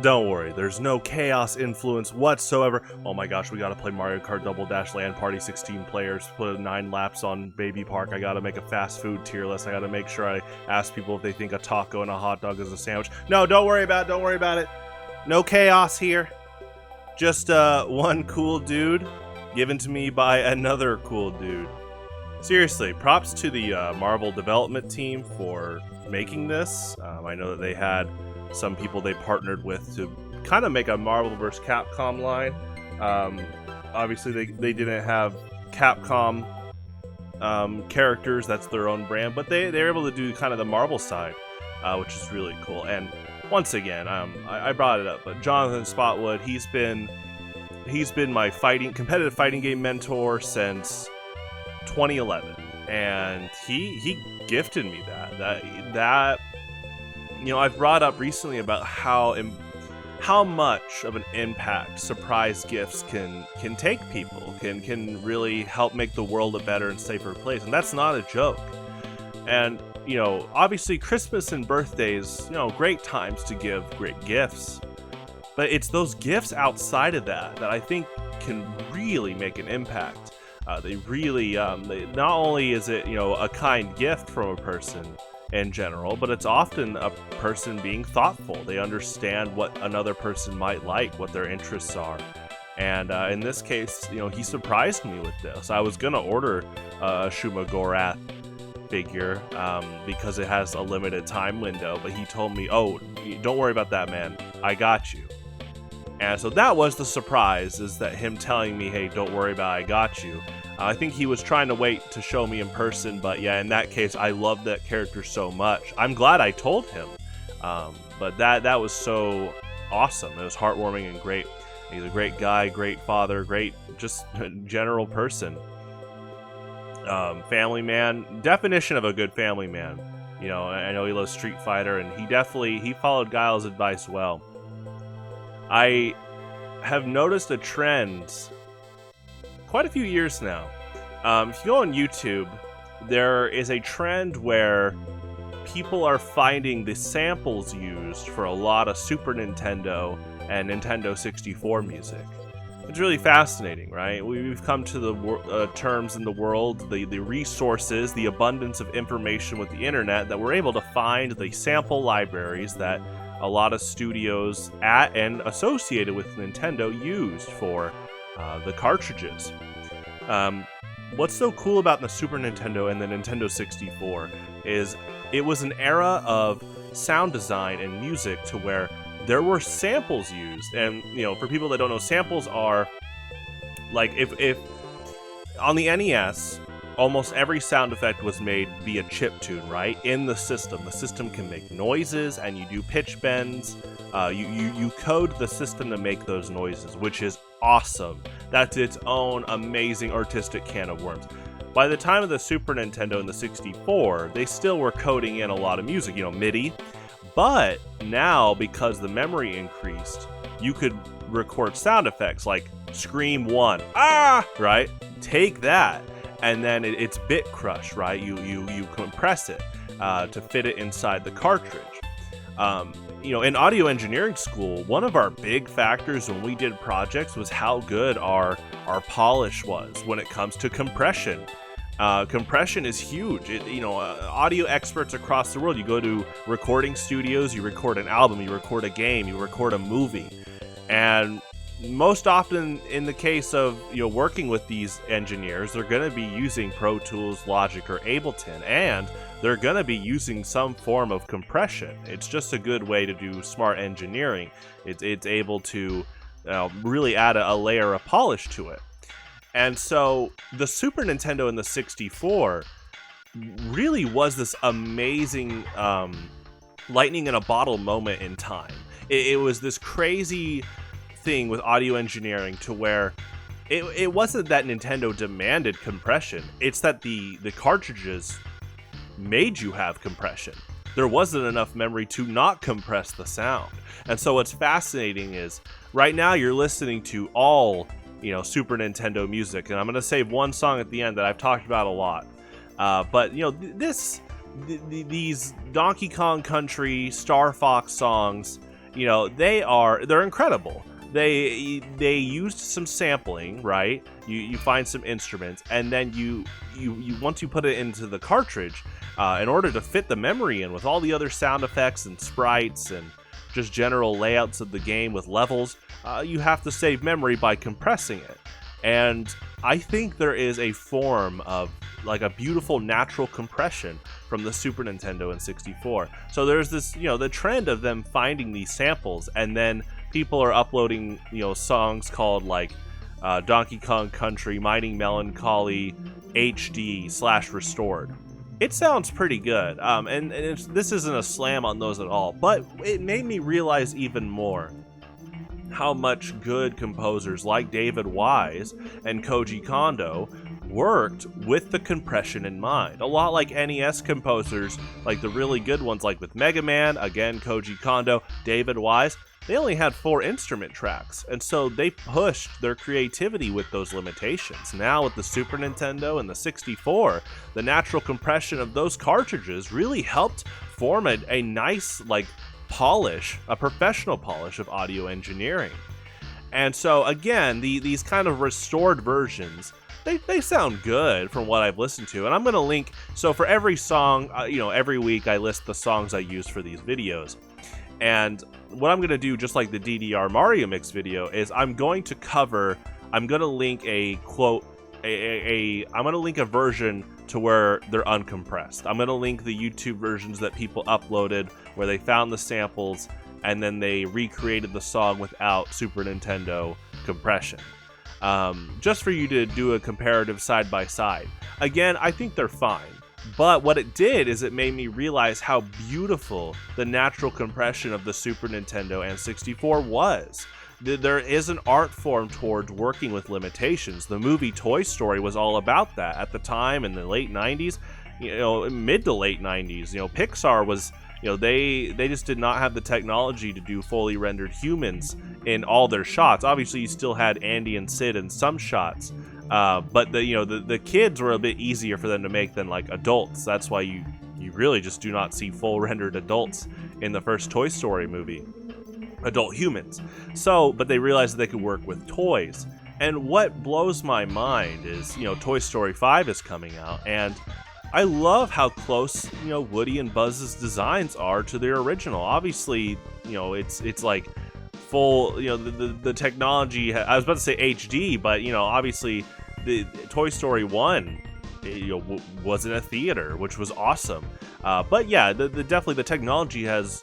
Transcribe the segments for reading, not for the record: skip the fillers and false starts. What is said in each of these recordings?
Don't worry, there's no chaos influence whatsoever. Oh my gosh, we gotta play Mario Kart Double Dash Land Party 16 players, put 9 laps on Baby Park. I gotta make a fast food tier list. I gotta make sure I ask people if they think a taco and a hot dog is a sandwich. No, don't worry about it. No chaos here. Just one cool dude given to me by another cool dude. Seriously, props to the Marvel development team for making this. I know that they had some people they partnered with to kind of make a Marvel vs. Capcom line. Obviously, they didn't have Capcom characters, that's their own brand, but they're able to do kind of the Marvel side, which is really cool. And once again, I brought it up, but Jonathan Spotwood, he's been my competitive fighting game mentor since 2011, and he gifted me that. You know, I've brought up recently about how much of an impact surprise gifts can take people, can really help make the world a better and safer place, and that's not a joke. And, you know, obviously Christmas and birthdays, you know, great times to give great gifts, but it's those gifts outside of that I think can really make an impact. They really, not only is it, you know, a kind gift from a person in general, but it's often a person being thoughtful. They understand what another person might like, what their interests are. And in this case, you know, he surprised me with this. I was gonna order a Shuma Gorath figure because it has a limited time window, but he told me, oh, don't worry about that, man, I got you. And so that was the surprise, is that him telling me, hey, don't worry about it, I got you. I think he was trying to wait to show me in person, but yeah, in that case, I love that character so much. I'm glad I told him, but that was so awesome. It was heartwarming and great. He's a great guy, great father, great just general person. Family man, definition of a good family man. You know, I know he loves Street Fighter, and he followed Guile's advice well. I have noticed a trend quite a few years now. If you go on YouTube, there is a trend where people are finding the samples used for a lot of Super Nintendo and Nintendo 64 music. It's really fascinating, right? We've come to the terms in the world, the resources, the abundance of information with the internet, that we're able to find the sample libraries that a lot of studios at and associated with Nintendo used for the cartridges. What's so cool about the Super Nintendo and the Nintendo 64 is it was an era of sound design and music to where there were samples used. And, you know, for people that don't know, samples are like, if on the NES, almost every sound effect was made via chiptune, right? In the system can make noises, and you do pitch bends. You code the system to make those noises, which is awesome. That's its own amazing artistic can of worms. By the time of the Super Nintendo and the 64, they still were coding in a lot of music, you know, MIDI. But now, because the memory increased, you could record sound effects like Scream 1, right? Take that, and then it's bit crush, right? You compress it to fit it inside the cartridge. You know, in audio engineering school, one of our big factors when we did projects was how good our polish was when it comes to compression. Compression is huge. Audio experts across the world, you go to recording studios, you record an album, you record a game, you record a movie, and most often in the case of, you know, working with these engineers, they're going to be using Pro Tools, Logic, or Ableton, and they're going to be using some form of compression. It's just a good way to do smart engineering. It's able to really add a layer of polish to it. And so the Super Nintendo and the 64 really was this amazing lightning in a bottle moment in time. It was this crazy thing with audio engineering to where it wasn't that Nintendo demanded compression, it's that the cartridges made you have compression. There wasn't enough memory to not compress the sound. And so what's fascinating is right now you're listening to all, you know, Super Nintendo music, and I'm going to save one song at the end that I've talked about a lot. But you know, these Donkey Kong Country, Star Fox songs, they're incredible. They used some sampling, right? You find some instruments, and then you once you put it into the cartridge, in order to fit the memory in with all the other sound effects and sprites and just general layouts of the game with levels, you have to save memory by compressing it. And I think there is a form of like a beautiful natural compression from the Super Nintendo and 64. So there's this, the trend of them finding these samples, and then people are uploading, songs called like Donkey Kong Country, Mighty Melancholy HD/restored. It sounds pretty good, and this isn't a slam on those at all, but it made me realize even more how much good composers like David Wise and Koji Kondo worked with the compression in mind. A lot like NES composers, like the really good ones, like with Mega Man, again, Koji Kondo, David Wise, they only had 4 instrument tracks, and so they pushed their creativity with those limitations. Now with the Super Nintendo and the 64, the natural compression of those cartridges really helped form a nice, like, polish, a professional polish of audio engineering. And so again, these kind of restored versions, they sound good from what I've listened to, and I'm going to link, so for every song, every week I list the songs I use for these videos. And what I'm going to do, just like the DDR Mario Mix video, is I'm going to link a quote, I'm going to link a version to where they're uncompressed. I'm going to link the YouTube versions that people uploaded where they found the samples and then they recreated the song without Super Nintendo compression. Just for you to do a comparative side by side. Again, I think they're fine. But what it did is it made me realize how beautiful the natural compression of the Super Nintendo and 64 was. There is an art form towards working with limitations. The movie Toy Story was all about that at the time in the late 90s, mid to late 90s. Pixar was, they just did not have the technology to do fully rendered humans in all their shots. Obviously, you still had Andy and Sid in some shots. But the kids were a bit easier for them to make than like adults. That's why you really just do not see full rendered adults in the first Toy Story movie, adult humans. So, but they realized that they could work with toys. And what blows my mind is, Toy Story 5 is coming out, and I love how close, Woody and Buzz's designs are to their original. Obviously, it's like full, the technology, I was about to say HD, but, obviously the Toy Story 1, was in a theater, which was awesome. But yeah, definitely the technology has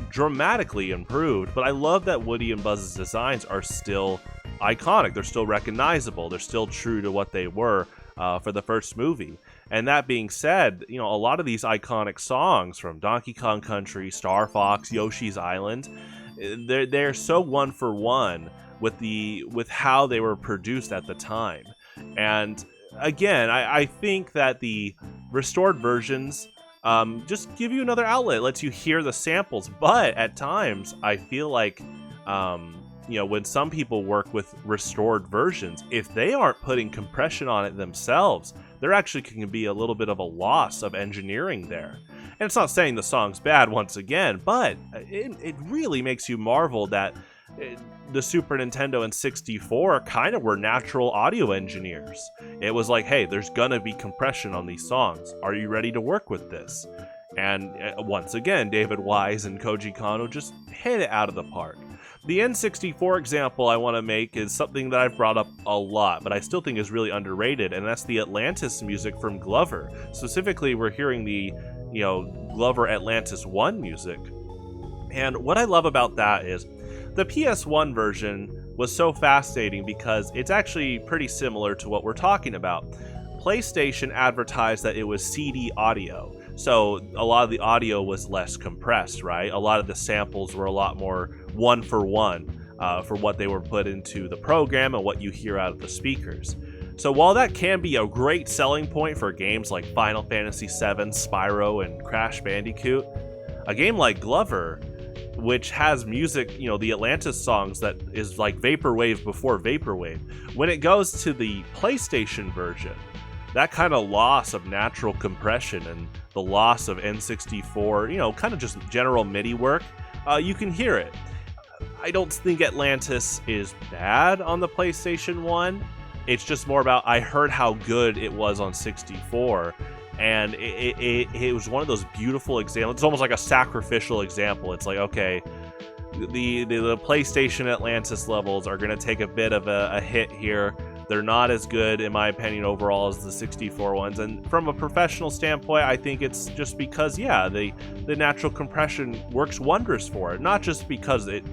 dramatically improved, but I love that Woody and Buzz's designs are still iconic. They're still recognizable. They're still true to what they were for the first movie. And that being said, a lot of these iconic songs from Donkey Kong Country, Star Fox, Yoshi's Island, they're so one for one with how they were produced at the time. And again, I think that the restored versions just give you another outlet, lets you hear the samples. But at times, I feel like when some people work with restored versions, if they aren't putting compression on it themselves, there actually can be a little bit of a loss of engineering there. And it's not saying the song's bad once again, but it really makes you marvel that the Super Nintendo and 64 kind of were natural audio engineers. It was like, hey, there's gonna be compression on these songs. Are you ready to work with this? And once again, David Wise and Koji Kondo just hit it out of the park. The N64 example I want to make is something that I've brought up a lot, but I still think is really underrated, and that's the Atlantis music from Glover. Specifically, we're hearing the, Glover Atlantis 1 music. And what I love about that is the PS1 version was so fascinating because it's actually pretty similar to what we're talking about. PlayStation advertised that it was CD audio. So a lot of the audio was less compressed, right? A lot of the samples were a lot more one for one for what they were put into the program and what you hear out of the speakers. So while that can be a great selling point for games like Final Fantasy VII, Spyro, and Crash Bandicoot, a game like Glover, which has music, the Atlantis songs that is like Vaporwave before Vaporwave, when it goes to the PlayStation version, that kind of loss of natural compression and the loss of N64, kind of just general MIDI work, you can hear it. I don't think Atlantis is bad on the PlayStation 1. It's just more about I heard how good it was on 64, and it was one of those beautiful examples. It's almost like a sacrificial example. It's like, okay, the PlayStation Atlantis levels are going to take a bit of a hit here. They're not as good, in my opinion, overall as the 64 ones. And from a professional standpoint, I think it's just because, yeah, the natural compression works wonders for it. Not just because it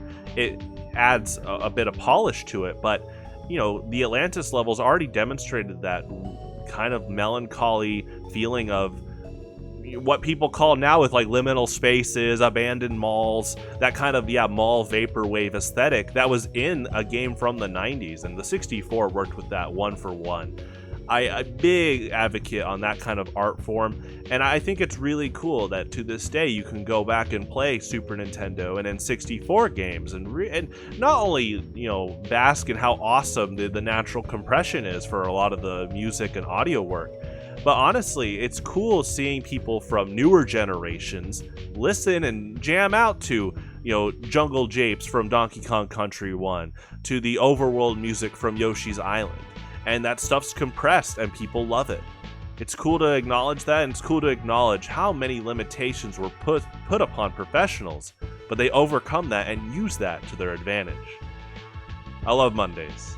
adds a bit of polish to it, but, you know, the Atlantis levels already demonstrated that kind of melancholy feeling of what people call now with like liminal spaces, abandoned malls, that kind of, yeah, mall vaporwave aesthetic that was in a game from the 90s, and the 64 worked with that one for one. I'm a big advocate on that kind of art form, and I think it's really cool that to this day you can go back and play Super Nintendo and N64 games and not only, you know, bask in how awesome the natural compression is for a lot of the music and audio work, but honestly, it's cool seeing people from newer generations listen and jam out to, you know, Jungle Japes from Donkey Kong Country 1, to the overworld music from Yoshi's Island. And that stuff's compressed and people love it. It's cool to acknowledge that, and it's cool to acknowledge how many limitations were put upon professionals, but they overcome that and use that to their advantage. I love Mondays.